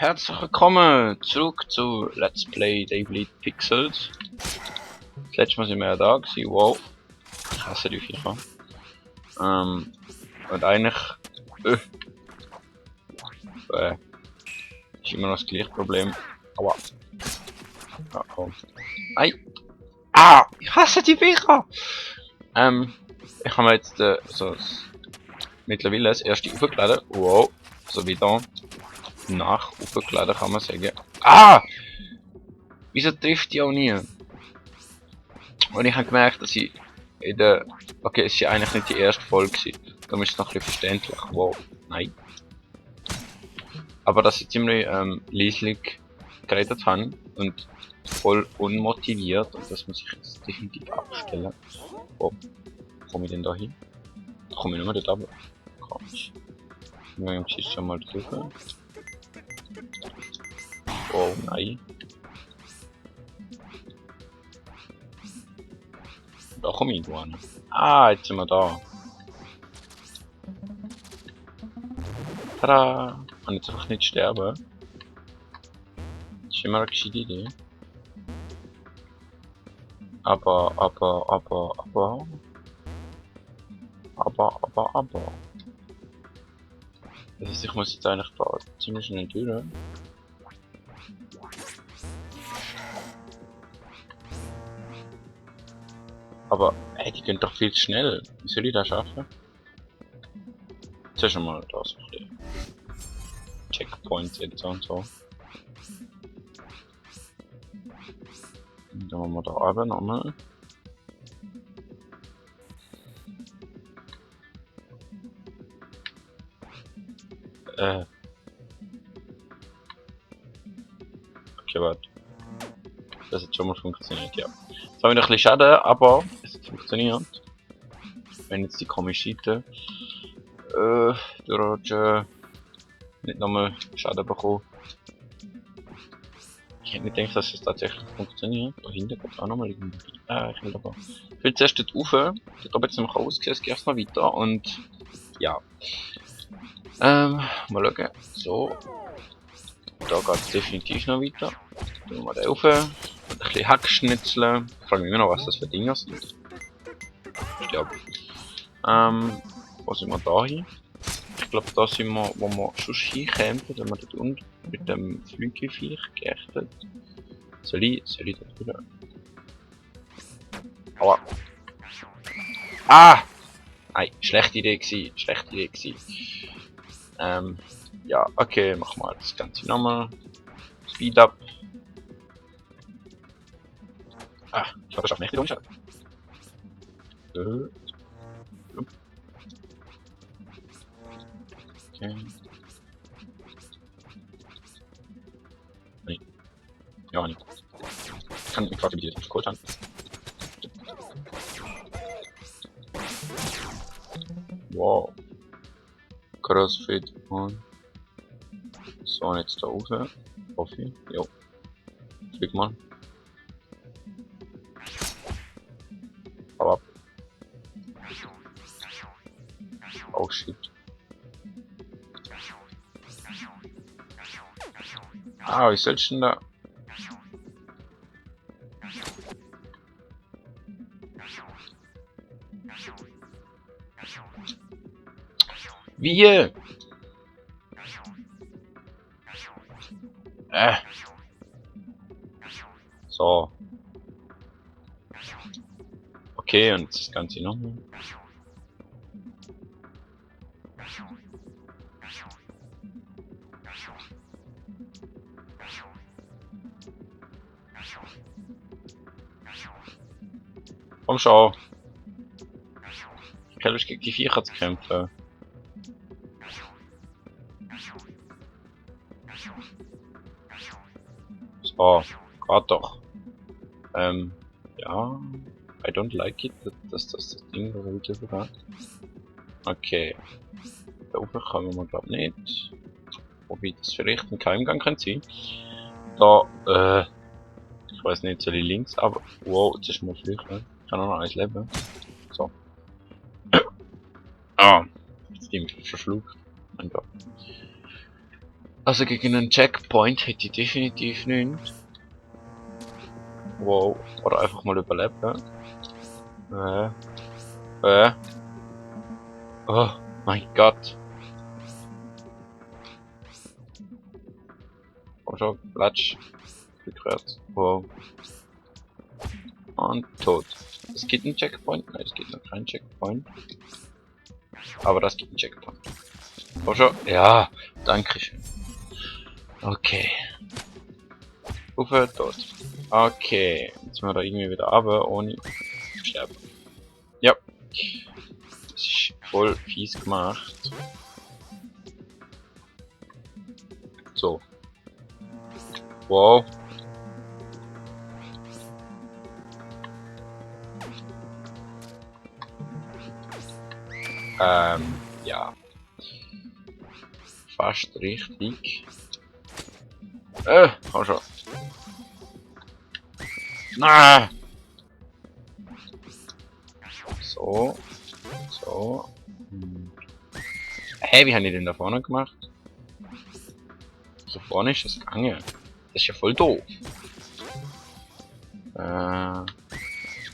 Herzlich willkommen zurück zu Let's Play Daily Pixels. Das letzte Mal sind wir ja da gewesen, wow. Ich hasse die FIFA. Und eigentlich... ist immer noch das gleiche Problem. Aua. Ja, komm. Ei! Ah! Ich hasse die FIFA! Ich habe mir jetzt mittlerweile das erste aufgeladen. Wow. So wie da. Nach aufgeladen kann man sagen. Ah! Wieso trifft die auch nie? Und ich habe gemerkt, dass ich in der... Okay, es ist ja eigentlich nicht die erste Folge gewesen. Darum ist es noch ein bisschen verständlich. Wow, nein. Aber dass ich ziemlich leislich geredet habe und voll unmotiviert, und das muss ich jetzt definitiv abstellen. Wo komme ich denn da hin? Da komme ich nicht mehr dort runter. Komisch. Wir schießen schon mal drüber. Oh nein. Da komme ich gar nicht. Ah, jetzt sind wir da. Tada! Und jetzt einfach nicht sterben. Das ist immer eine gescheite Idee. Aber. Das heißt, ich muss jetzt eigentlich da ziemlich schnell durch. Aber, hey, die gehen doch viel zu schnell. Wie soll ich das schaffen? Zuerst einmal da so ein bisschen Checkpoints jetzt und so. Und dann machen wir da oben nochmal. Okay, warte. Das hat schon mal funktioniert, ja. Jetzt habe ich noch ein bisschen Schaden, aber es hat funktioniert. Wenn jetzt die komische Seite der Roger nicht nochmal Schaden bekommen. Ich hätte nicht gedacht, dass es tatsächlich funktioniert. Da hinten geht auch nochmal irgendwie. Ich will aber. Ich will zuerst dort rauf. Dort oben jetzt noch ausgesehen, es geht erstmal weiter und ja. Mal schauen. So. Da geht es definitiv noch weiter. Tun wir den rauf. Und ein bisschen Hackschnitzeln. Ich frage mich immer noch, was das für Dinger sind. Ich glaube. Wo sind wir da hin? Ich glaube, da sind wir, wo wir schon hinkämen, wenn wir dort unten mit dem Flügelviech geächtet. Soll ich dort wieder? Aua. Ah! Nein, schlechte Idee gewesen, ja, okay, machen wir das Ganze nochmal. Speed up. Ah, ich habe das auf nächste umschauen. Okay. Nee. Ja, nicht. Ich kann mich quasi wie die das geholt haben. Wow. Crossfit on. So, und jetzt da oben. Hoffe ich. Jo. Flieg mal. Hau ab. Oh shit. Ah, wie soll ich denn da? Wie? So. Okay, und das Ganze nochmal. Komm schon. Ich habe Lust gegen die Viecher zu kämpfen. So, geht doch. Ja. I don't like it, dass das Ding da wieder geht. Okay. Da oben kommen wir glaube nicht. Wobei das vielleicht ein Keimgang könnte sein. Da, ich weiß nicht, soll ich links, aber. Wow, jetzt ist mal flüchten. Ich kann auch noch eins leben. So. Ah, jetzt bin ich verschluckt. Mein Gott. Also gegen einen Checkpoint hätte ich definitiv nicht. Wow. Oder einfach mal überleben. Äh. Oh mein Gott. Komm schon, platsch. Rückwärts. Wow. Und tot. Es gibt einen Checkpoint? Nein, es gibt noch keinen Checkpoint. Aber das gibt einen Checkpoint. Komm schon. Ja, danke schön. Okay. Ufer, tot. Okay. Jetzt sind wir da irgendwie wieder runter, ohne sterben. Ja. Das ist voll fies gemacht. So. Wow. Ja. Fast richtig. Komm schon. Na. So. So. Hä, wie haben die denn da vorne gemacht? So vorne ist das gegangen. Das ist ja voll doof.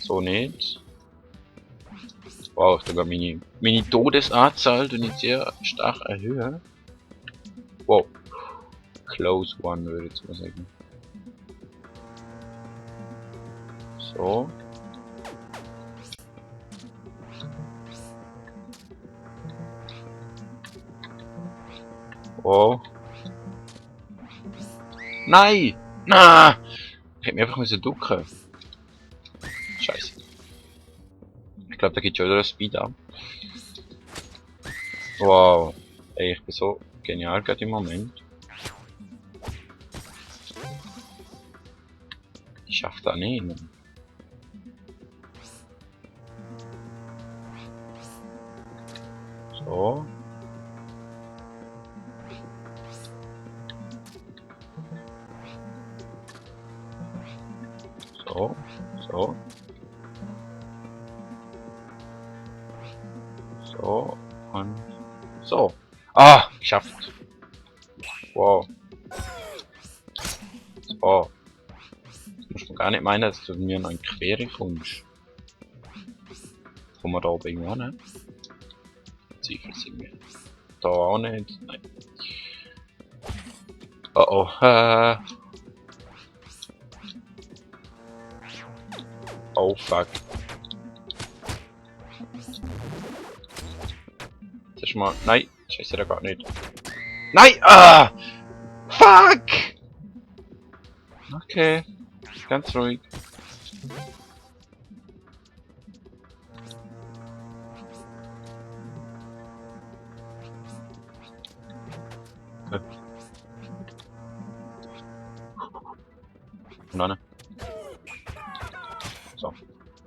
So nicht. Wow, sogar meine Todesanzahl die ich sehr stark erhöhen. Wow. Close one würde ich jetzt mal sagen. So. Wow. Nein! Na! Ich hätte mich einfach müssen ducken. Scheiße. Ich glaube, da geht schon wieder ein Speed ab. Wow. Ey, ich bin so genial gerade im Moment. Ich schaff da nicht. So. So. So. So. Und so. Ah, geschafft. Wow. So. Das musst du gar nicht meinen, dass du mir noch in Quere kommst. Kommen wir da oben irgendwo hin? Zweifel sind wir. Da auch nicht. Nein. Oh oh. Oh fuck. Das ist mal. Nein, scheiße, da gar nicht. Nein! Ah! Fuck! Okay. Ganz ruhig. Und dann. So.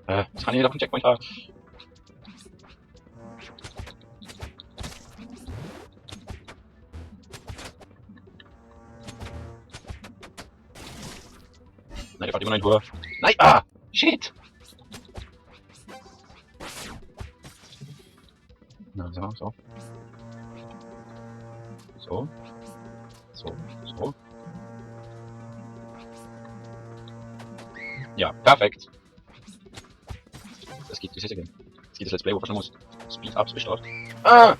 Das kann ich wieder auf den Checkpoint haben. Nein, der fährt immer noch in Tour. Nein! Ah! Shit! Na, so, so. So. So, so. Ja, perfekt. Das gibt es jetzt again. Es gibt das Let's Play, wo man schon muss. Speed-Ups besteht. Ah!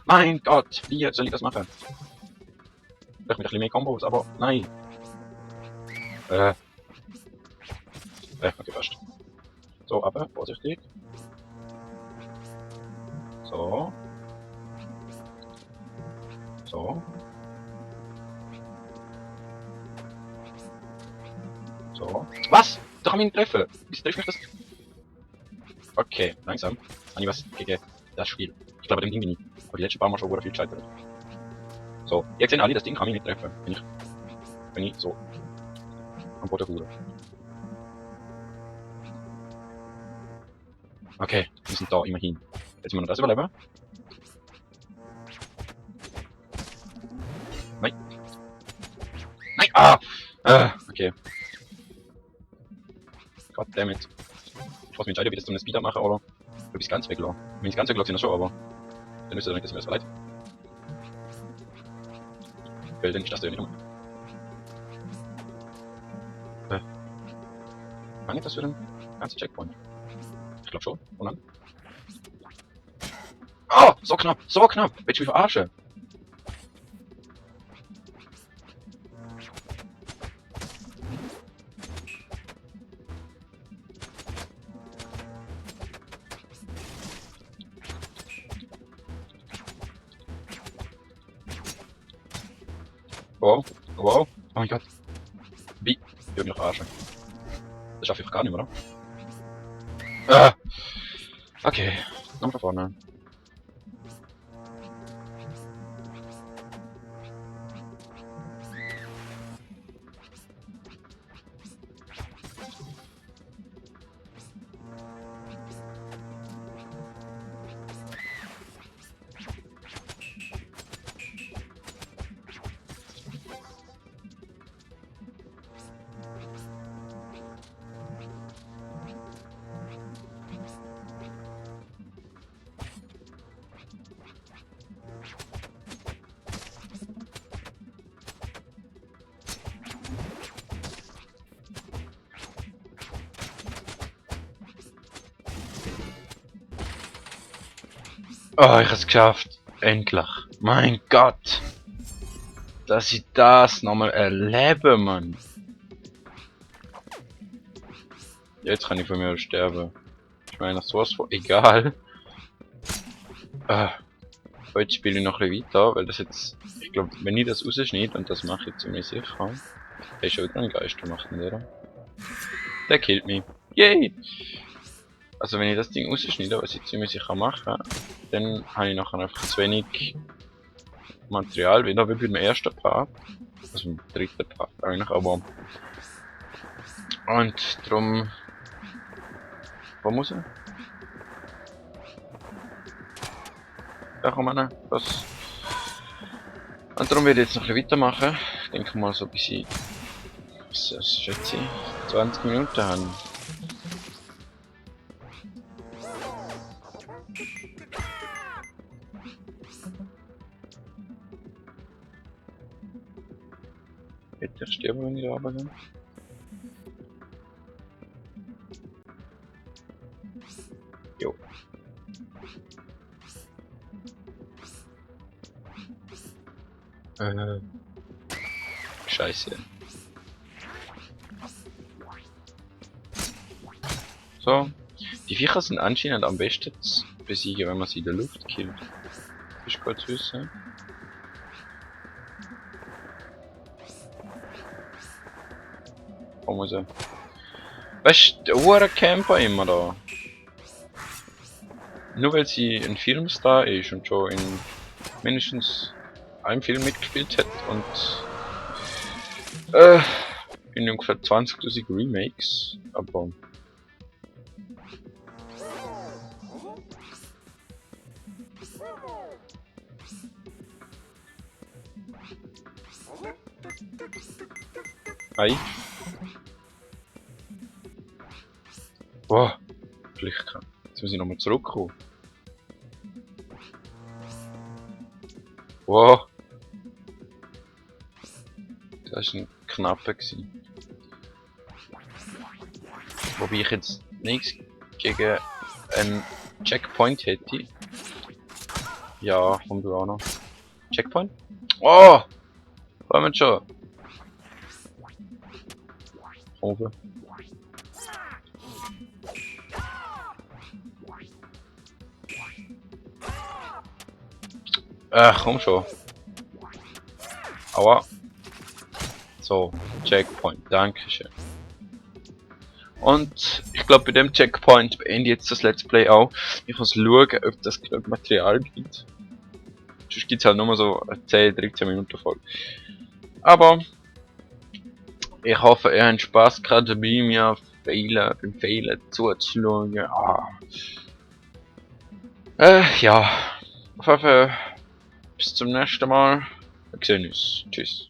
Mein Gott! Wie soll ich das machen? Vielleicht mit ein bisschen mehr Kombos, aber nein. Okay, fast. So, aber vorsichtig. So. So. So. Was? Doch an ihn treffen. Wieso treffe ich das? Okay, langsam. Habe ich was gegen das Spiel. Ich glaube, dem Ding bin ich. Aber die letzten paar Mal schon viel gescheitert. So, jetzt sehen alle, das Ding kann mich nicht treffen. Wenn ich so am Boden ruhe. Okay, wir sind da immerhin. Jetzt müssen wir noch das überleben. Nein. Nein! Ah! Okay. Goddammit. Ich muss mich entscheiden, ob ich das zum Speeder mache oder ob ich es ganz weglasse. Wenn ich es ganz weglasse, sind das schon, aber dann müsste ich das mir das leid. Weil dann ist das ja nicht. Kann ich das für den ganzen Checkpoint? Ich glaube schon. Und dann? Oh! So knapp! So knapp! Willst du mich verarschen? Wow. Wow. Oh mein Gott. Wie? Ich will mich noch verarschen. Das schaffe ich doch gar nicht mehr, oder? Ah! Okay. Nochmal von vorne. Oh, ich hab's geschafft. Endlich. Mein Gott. Dass ich das nochmal erlebe, Mann. Jetzt kann ich von mir sterben. Ich meine, sowas von egal. Heute spiele ich noch ein bisschen weiter, weil das jetzt... Ich glaube, wenn ich das rausschneide, und das mache ich ziemlich sicher... Der ist schon wieder ein Geister machen, oder? Der killt mich. Yay! Also wenn ich das Ding rausschneide, was ich ziemlich sicher mache, dann habe ich nachher einfach zu wenig Material wieder wie beim ersten Part. Also im dritten Part eigentlich, aber... Und darum... Wo muss er? Da kommen wir das. Und darum werde ich jetzt noch ein bisschen weitermachen. Ich denke mal so bis ich... Was schätze ich? 20 Minuten haben. Hätte ich sterben, wenn ich da runter bin? Jo. Scheiße. So. Die Viecher sind anscheinend am besten zu besiegen, wenn man sie in der Luft killt. Das ist gut zu wissen. Wo muss er? Weißt du, der Camper immer da. Nur weil sie ein Filmstar ist und schon in mindestens einem Film mitgespielt hat und in ungefähr 20.000 Remakes, aber ei. Boah, Glück gehabt. Jetzt muss ich nochmal zurückkommen. Wow. Das war ein knapper gewesen. Wobei ich jetzt nichts gegen einen Checkpoint hätte. Ja, komm du auch noch. Checkpoint? Oh! Wollen wir schon? Over. Ach, komm schon. Aua. So, Checkpoint, dankeschön. Und ich glaube, bei dem Checkpoint beende ich jetzt das Let's Play auch. Ich muss schauen, ob das genug Material gibt. Sonst gibt es halt nur so 10-13 Minuten voll. Aber ich hoffe, ihr habt Spaß gerade bei mir beim Fehlen zuzuschauen. Ja, auf jeden Fall bis zum nächsten Mal. Wir sehen uns. Tschüss.